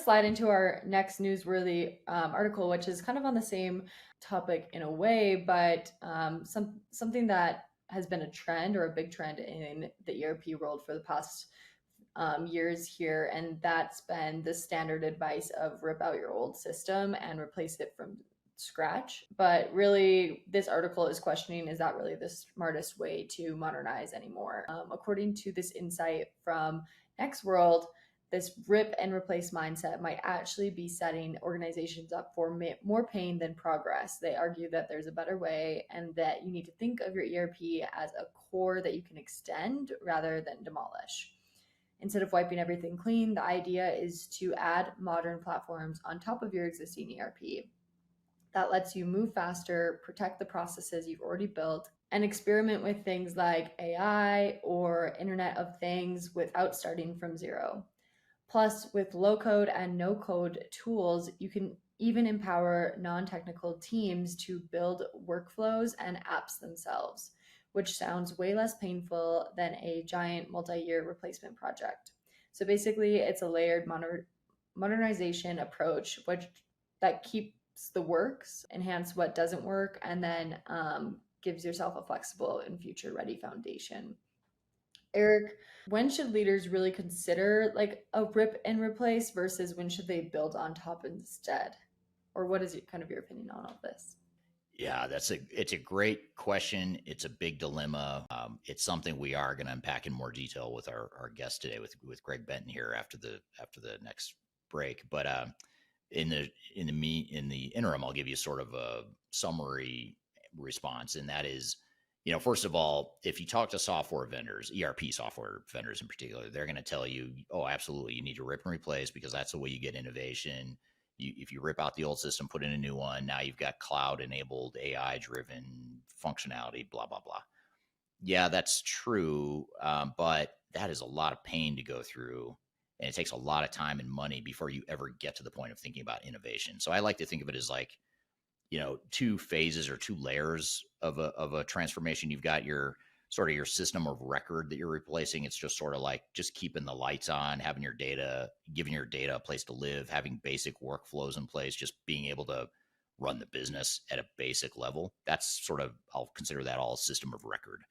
slide into our next newsworthy article, which is kind of on the same topic in a way, but something that has been a trend or a big trend in the ERP world for the past years here, and that's been the standard advice of rip out your old system and replace it from scratch. But really, this article is questioning, is that really the smartest way to modernize anymore? According to this insight from Next World, this rip and replace mindset might actually be setting organizations up for more pain than progress. They argue that there's a better way and that you need to think of your ERP as a core that you can extend rather than demolish. Instead of wiping everything clean, the idea is to add modern platforms on top of your existing ERP. That lets you move faster, protect the processes you've already built, and experiment with things like AI or Internet of Things without starting from zero. Plus, with low code and no code tools, you can even empower non technical teams to build workflows and apps themselves, which sounds way less painful than a giant multi year replacement project. So basically, it's a layered modernization approach, which that keeps the works, enhance what doesn't work, and then gives yourself a flexible and future ready foundation. Eric, when should leaders really consider like a rip and replace versus when should they build on top instead? Or what is kind of your opinion on all this? Yeah, it's a great question. It's a big dilemma. It's something we are going to unpack in more detail with our guest today, with Greg Benton here after the next break. But in the interim, I'll give you sort of a summary response, and that is, first of all, if you talk to software vendors, ERP software vendors in particular, they're going to tell you, oh, absolutely, you need to rip and replace because that's the way you get innovation. If you rip out the old system, put in a new one, now you've got cloud enabled, AI driven functionality, blah, blah, blah. Yeah, that's true. But that is a lot of pain to go through. And it takes a lot of time and money before you ever get to the point of thinking about innovation. So I like to think of it as like, two phases or two layers of a transformation. You've got your sort of your system of record that you're replacing. It's just sort of like just keeping the lights on, having your data, giving your data a place to live, having basic workflows in place, just being able to run the business at a basic level. That's sort of, I'll consider that all system of record.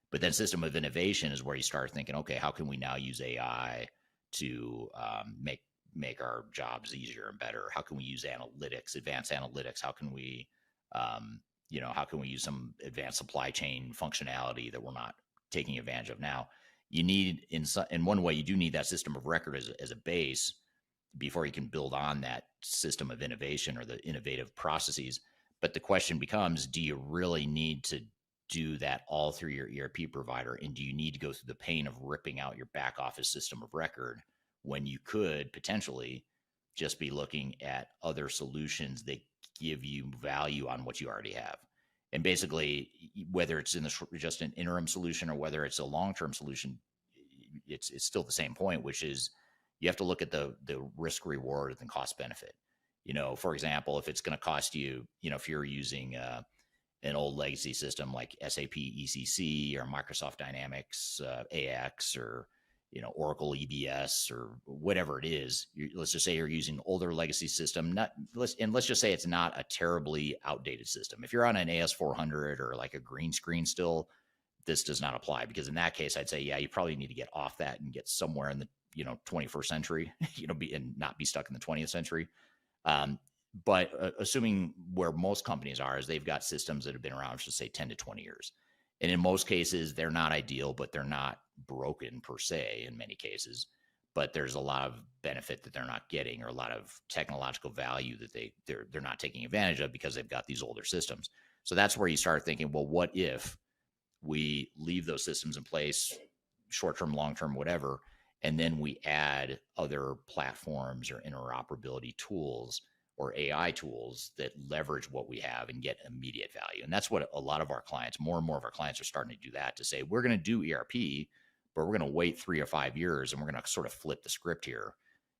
But then system of innovation is where you start thinking, okay, how can we now use AI to make our jobs easier and better? How can we use analytics, advanced analytics? How can we, how can we use some advanced supply chain functionality that we're not taking advantage of now? You need, in one way, you do need that system of record as a base before you can build on that system of innovation or the innovative processes. But the question becomes, do you really need to do that all through your ERP provider? And do you need to go through the pain of ripping out your back office system of record when you could potentially just be looking at other solutions that give you value on what you already have? And basically, whether it's just an interim solution or whether it's a long-term solution, it's still the same point, which is you have to look at the risk reward and cost benefit. For example, if it's going to cost you, if you're using an old legacy system like SAP ECC or Microsoft Dynamics AX or Oracle EBS or whatever it is. Let's just say you're using older legacy system. Let's just say it's not a terribly outdated system. If you're on an AS400 or like a green screen still, this does not apply, because in that case, I'd say, yeah, you probably need to get off that and get somewhere in the 21st century, and not be stuck in the 20th century. But assuming where most companies are is they've got systems that have been around for, say, 10 to 20 years. And in most cases, they're not ideal, but they're not broken per se in many cases. But there's a lot of benefit that they're not getting, or a lot of technological value that they're not taking advantage of because they've got these older systems. So that's where you start thinking, well, what if we leave those systems in place, short-term, long-term, whatever, and then we add other platforms or interoperability tools or AI tools that leverage what we have and get immediate value. And that's what a lot of our clients, more and more of our clients, are starting to do that, to say, we're going to do ERP, but we're going to wait 3 or 5 years and we're going to sort of flip the script here.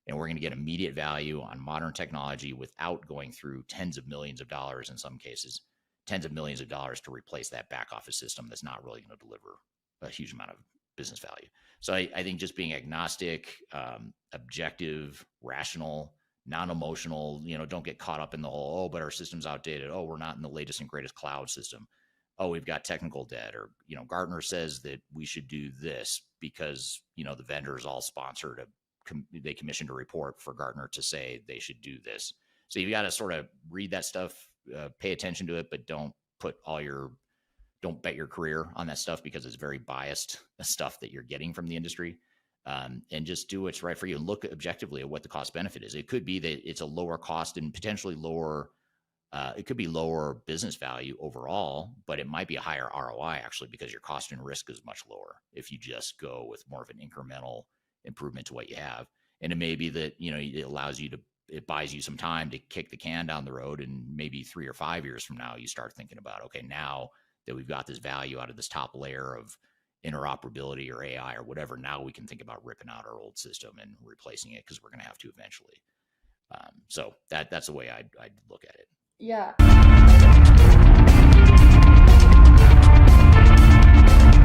And we're going to get immediate value on modern technology without going through tens of millions of dollars, in some cases, tens of millions of dollars to replace that back office system that's not really going to deliver a huge amount of business value. So I think just being agnostic, objective, rational, non-emotional, don't get caught up in the whole, oh, but our system's outdated. Oh, we're not in the latest and greatest cloud system. Oh, we've got technical debt, or, Gartner says that we should do this because, the vendors all sponsored they commissioned a report for Gartner to say they should do this. So you've got to sort of read that stuff, pay attention to it, but don't bet your career on that stuff because it's very biased stuff that you're getting from the industry. And just do what's right for you and look objectively at what the cost benefit is. It could be that it's a lower cost and potentially lower. It could be lower business value overall, but it might be a higher ROI actually because your cost and risk is much lower if you just go with more of an incremental improvement to what you have. And it may be that it buys you some time to kick the can down the road, and maybe 3 or 5 years from now you start thinking about, okay, now that we've got this value out of this top layer of interoperability or AI or whatever, now we can think about ripping out our old system and replacing it because we're going to have to eventually. So that's the way I'd look at it. Yeah.